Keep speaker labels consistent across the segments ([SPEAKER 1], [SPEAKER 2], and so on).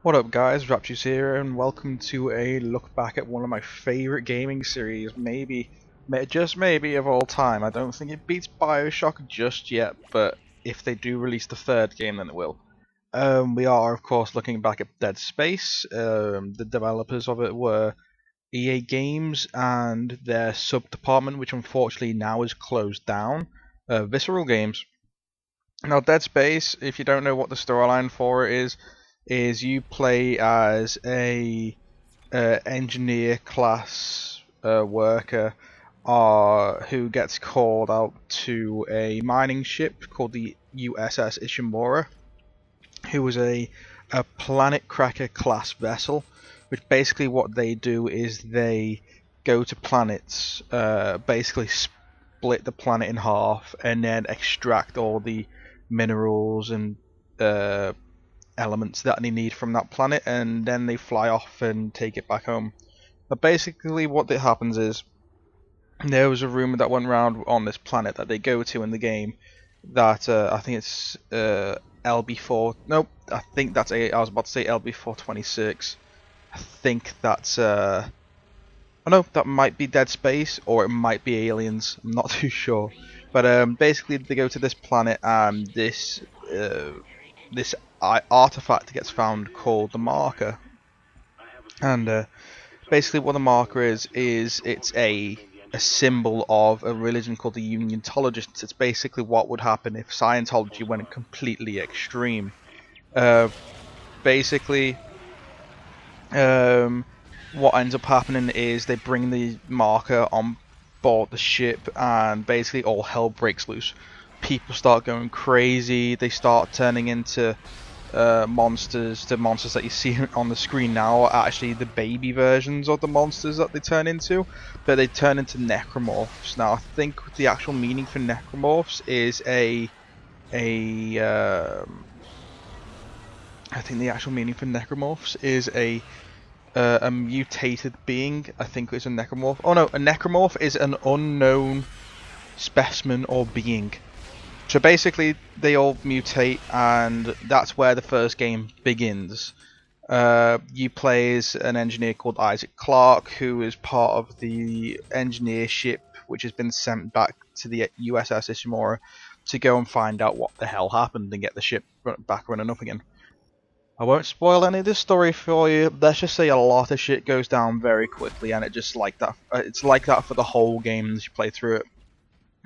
[SPEAKER 1] What up guys, RaptueCity here and welcome to a look back at one of my favourite gaming series, just maybe of all time. I don't think it beats BioShock just yet, but if they do release the third game then it will. We are of course looking back at Dead Space. The developers of it were EA Games and their sub-department, which unfortunately now is closed down, Visceral Games. Now Dead Space, if you don't know what the storyline for it is you play as a engineer class worker who gets called out to a mining ship called the USS Ishimura, who is a planet cracker class vessel, which basically what they do is they go to planets, basically split the planet in half and then extract all the minerals and elements that they need from that planet, and then they fly off and take it back home. But basically what happens is there was a rumor that went around on this planet that they go to in the game that I think it's LB4. Nope, I think that's I was about to say LB426. I think that's oh no, that might be Dead Space or it might be Aliens. I'm not too sure. But basically they go to this planet and this artifact gets found called the marker, and basically what the marker is it's a symbol of a religion called the Unitologists. It's basically what would happen if Scientology went completely extreme. Basically, what ends up happening is they bring the marker on board the ship, and basically all hell breaks loose. People start going crazy. They start turning into monsters. The monsters that you see on the screen now are actually the baby versions of the monsters that they turn into, but they turn into necromorphs. Now, I think the actual meaning for necromorphs is I think the actual meaning for necromorphs is a mutated being. I think it's a necromorph. Oh no, a necromorph is an unknown specimen or being. So basically, they all mutate, and that's where the first game begins. You play as an engineer called Isaac Clarke, who is part of the engineer ship, which has been sent back to the USS Ishimura to go and find out what the hell happened and get the ship back running up again. I won't spoil any of this story for you. Let's just say a lot of shit goes down very quickly, and it's like that for the whole game as you play through it.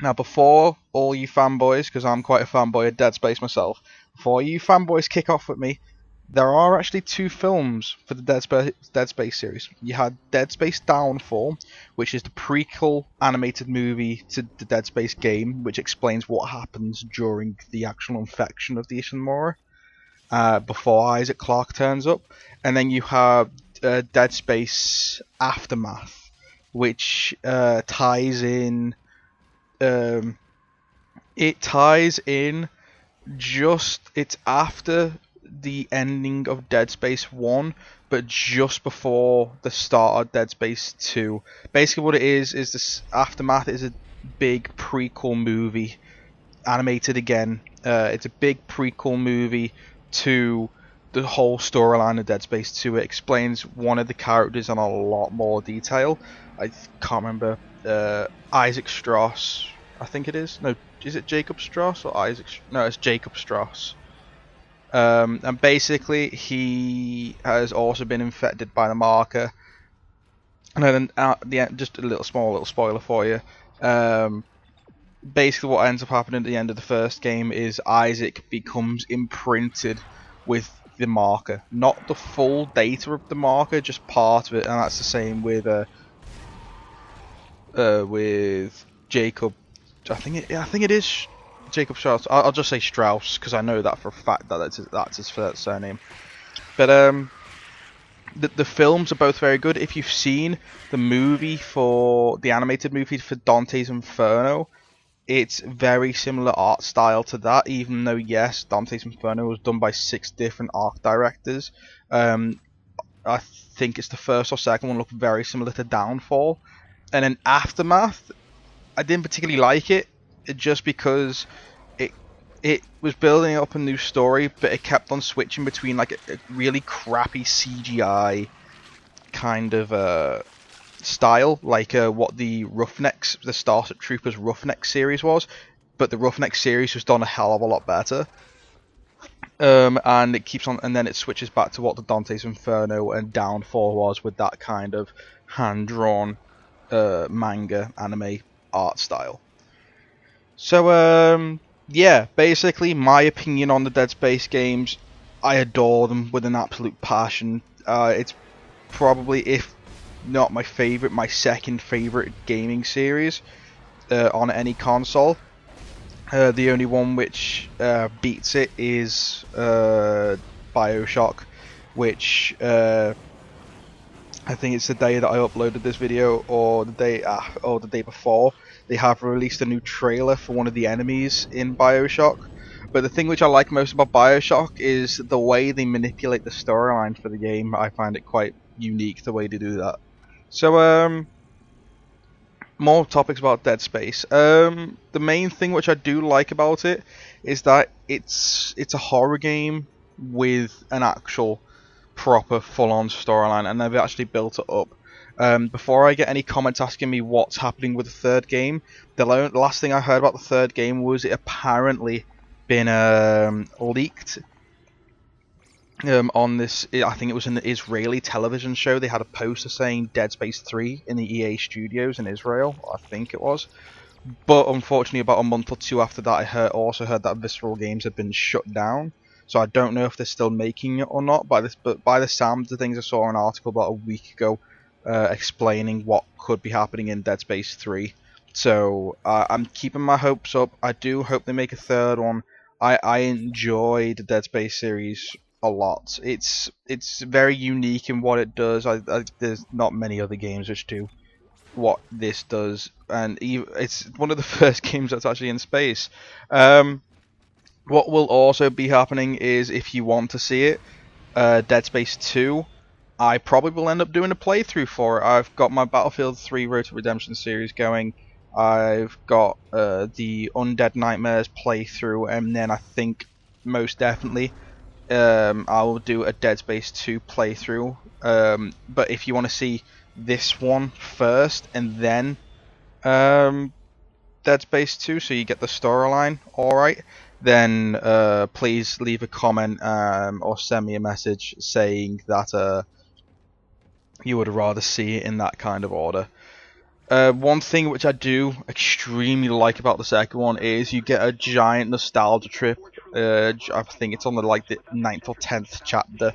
[SPEAKER 1] Now, before all you fanboys, because I'm quite a fanboy of Dead Space myself, before you fanboys kick off with me, there are actually two films for the Dead Space series. You had Dead Space Downfall, which is the prequel animated movie to the Dead Space game, which explains what happens during the actual infection of the Ishimura, before Isaac Clarke turns up. And then you have Dead Space Aftermath, which ties in it's after the ending of Dead Space 1, but just before the start of Dead Space 2. Basically what it is this Aftermath is a big prequel movie, animated again. It's a big prequel movie to the whole storyline of Dead Space 2. It explains one of the characters in a lot more detail. I can't remember. Isaac Strauss, I think it is. No, is it Jacob Strauss or Isaac? No, it's Jacob Strauss. And basically, he has also been infected by the marker. And then at the end, just a small little spoiler for you. Basically, what ends up happening at the end of the first game is Isaac becomes imprinted with the marker, not the full data of the marker, just part of it, and that's the same with Jacob. I think it is Jacob Strauss. I'll just say Strauss because I know that for a fact that that's his first surname. But the films are both very good. If you've seen the animated movie for Dante's Inferno, it's very similar art style to that, even though yes, Dante's Inferno was done by 6 different art directors. I think it's the first or second one looked very similar to Downfall. And then Aftermath, I didn't particularly like it, just because it was building up a new story, but it kept on switching between like a really crappy CGI kind of style, like what the Roughnecks, the Starship Troopers Roughneck series was, but the Roughneck series was done a hell of a lot better. And it keeps on, and then it switches back to what the Dante's Inferno and Downfall was, with that kind of hand-drawn manga anime art style. So yeah, basically my opinion on the Dead Space games, I adore them with an absolute passion. It's probably, if not my favourite, my second favourite gaming series on any console. The only one which beats it is BioShock, which I think it's the day that I uploaded this video, or the day before. They have released a new trailer for one of the enemies in BioShock. But the thing which I like most about BioShock is the way they manipulate the storyline for the game. I find it quite unique the way they do that. So more topics about Dead Space. The main thing which I do like about it is that it's a horror game with an actual proper full-on storyline, and they've actually built it up. Before I get any comments asking me what's happening with the third game, the last thing I heard about the third game was it apparently been leaked on this, I think it was an Israeli television show. They had a poster saying Dead Space 3 in the EA studios in Israel, I think it was. But unfortunately, about a month or two after that, I also heard that Visceral Games had been shut down. So I don't know if they're still making it or not. But by the sound of things, I saw an article about a week ago explaining what could be happening in Dead Space 3. So I'm keeping my hopes up. I do hope they make a third one. I enjoy the Dead Space series a lot. It's very unique in what it does. There's not many other games which do what this does, and it's one of the first games that's actually in space. What will also be happening is, if you want to see it, Dead Space 2, I probably will end up doing a playthrough for it. I've got my Battlefield 3 Road to Redemption series going. I've got the Undead Nightmares playthrough, and then I think most definitely I will do a Dead Space 2 playthrough. But if you want to see this one first and then Dead Space 2, so you get the storyline, alright, then please leave a comment or send me a message saying that you would rather see it in that kind of order. One thing which I do extremely like about the second one is you get a giant nostalgia trip. I think it's on the 9th or 10th chapter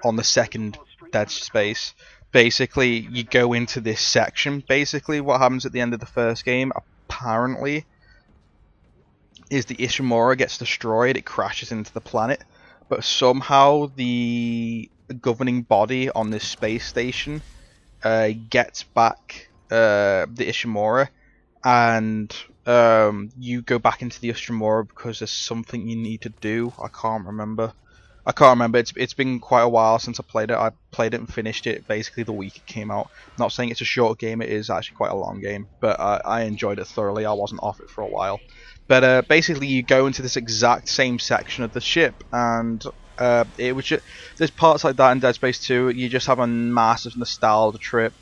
[SPEAKER 1] on the second Dead Space. Basically, you go into this section. Basically, what happens at the end of the first game, apparently, is the Ishimura gets destroyed. It crashes into the planet, but somehow the governing body on this space station gets back the Ishimura, and you go back into the Ishimura because there's something you need to do. I can't remember. It's been quite a while since I played it. I played it and finished it basically the week it came out. Not saying it's a short game, it is actually quite a long game, but I enjoyed it thoroughly. I wasn't off it for a while. But basically you go into this exact same section of the ship, and it was just, there's parts like that in Dead Space 2. You just have a massive nostalgia trip.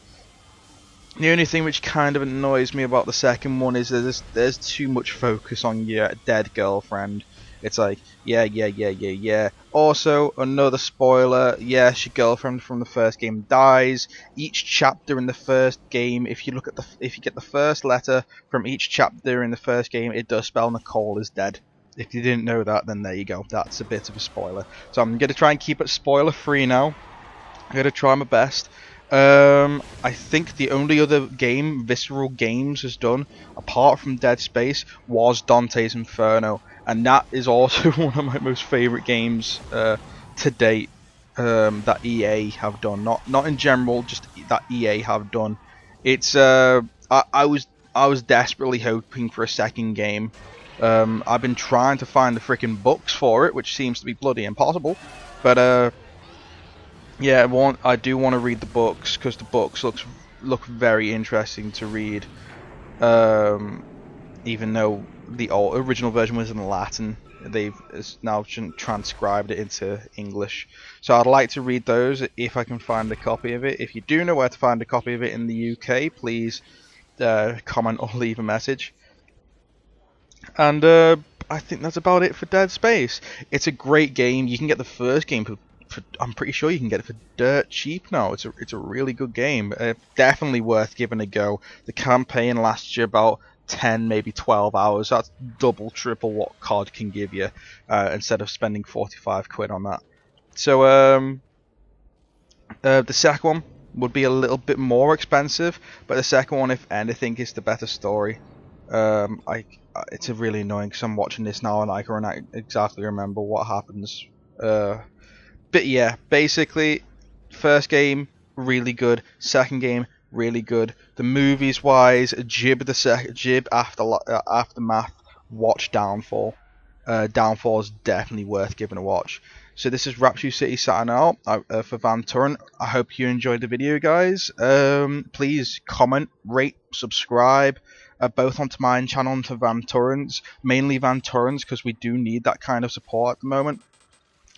[SPEAKER 1] The only thing which kind of annoys me about the second one is there's too much focus on your dead girlfriend. It's like, yeah. Also, another spoiler, yes, your girlfriend from the first game dies. Each chapter in the first game, if you get the first letter from each chapter in the first game, it does spell Nicole is dead. If you didn't know that, then there you go. That's a bit of a spoiler. So I'm going to try and keep it spoiler free now. I'm going to try my best. I think the only other game Visceral Games has done, apart from Dead Space, was Dante's Inferno, and that is also one of my most favourite games to date that EA have done. Not in general, just that EA have done. It's I was desperately hoping for a second game. I've been trying to find the freaking books for it, which seems to be bloody impossible, but yeah, I do want to read the books, because the books look very interesting to read. Even though the original version was in Latin, they've now transcribed it into English. So I'd like to read those if I can find a copy of it. If you do know where to find a copy of it in the UK, please comment or leave a message. And I think that's about it for Dead Space. It's a great game. You can get the first game for I'm pretty sure you can get it for dirt cheap now. It's a really good game. Definitely worth giving a go. The campaign lasts you about 10, maybe 12 hours. That's double, triple what COD can give you, instead of spending 45 quid on that. So the second one would be a little bit more expensive, but the second one, if anything, is the better story. It's really annoying because I'm watching this now and I can't exactly remember what happens. But yeah, basically, first game really good, second game really good. The movies wise, Jib Aftermath, watch Downfall. Downfall is definitely worth giving a watch. So this is RaptueCity signing out for Vanturan. I hope you enjoyed the video, guys. Please comment, rate, subscribe, both onto my channel and to Vanturan's. Mainly Vanturan's, because we do need that kind of support at the moment.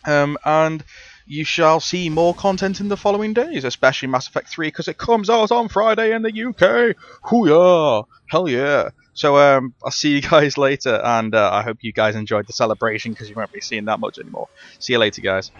[SPEAKER 1] And you shall see more content in the following days, especially Mass Effect 3, because it comes out on Friday in the UK. Hoo-yah! Hell yeah! So I'll see you guys later, and I hope you guys enjoyed the celebration, because you won't be seeing that much anymore. See you later, guys.